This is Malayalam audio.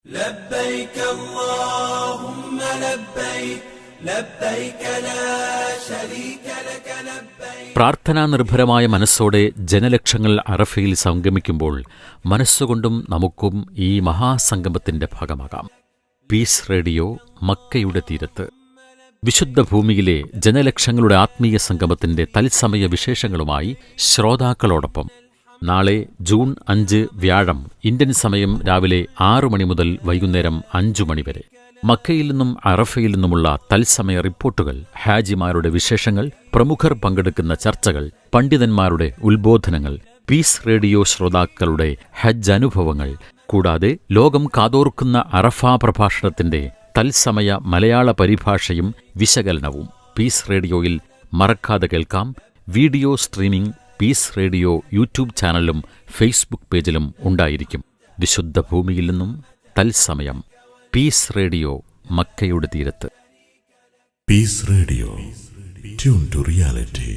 لبيك اللهم لبيك لبيك لا شريك لك لبيك. പ്രാർത്ഥനാ നിർഭരമായ മനസ്സോടെ ജനലക്ഷങ്ങൾ അറഫയിൽ സംഗമിക്കുമ്പോൾ മനസ്സുകൊണ്ടും നമുക്കും ഈ മഹാസംഗമത്തിന്റെ ഭാഗമാകാം. പീസ് റേഡിയോ മക്കയുടെ തീരത്ത് വിശുദ്ധ ഭൂമിയിലെ ജനലക്ഷങ്ങളുടെ ആത്മീയ സംഗമത്തിന്റെ തത്സമയ വിശേഷങ്ങളുമായി ശ്രോതാക്കളോടൊപ്പം നാളെ ജൂൺ 5 വ്യാഴം ഇന്ത്യൻ സമയം രാവിലെ 6 മണി മുതൽ വൈകുന്നേരം 5 മണി വരെ മക്കയിൽ നിന്നും അറഫയിൽ നിന്നുമുള്ള തത്സമയ റിപ്പോർട്ടുകൾ, ഹാജിമാരുടെ വിശേഷങ്ങൾ, പ്രമുഖർ പങ്കെടുക്കുന്ന ചർച്ചകൾ, പണ്ഡിതന്മാരുടെ ഉത്ബോധനങ്ങൾ, പീസ് റേഡിയോ ശ്രോതാക്കളുടെ ഹജ്ജ് അനുഭവങ്ങൾ, കൂടാതെ ലോകം കാതോർക്കുന്ന അറഫ പ്രഭാഷണത്തിന്റെ തത്സമയ മലയാള പരിഭാഷയും വിശകലനവും പീസ് റേഡിയോയിൽ മറക്കാതെ കേൾക്കാം. Video streaming Peace Radio YouTube ചാനലിലും ഫേസ്ബുക്ക് പേജിലും ഉണ്ടായിരിക്കും. വിശുദ്ധ ഭൂമിയിൽ നിന്നും തത്സമയം പീസ് റേഡിയോ മക്കയുടെ തീരത്ത്. Peace Radio, tune to reality.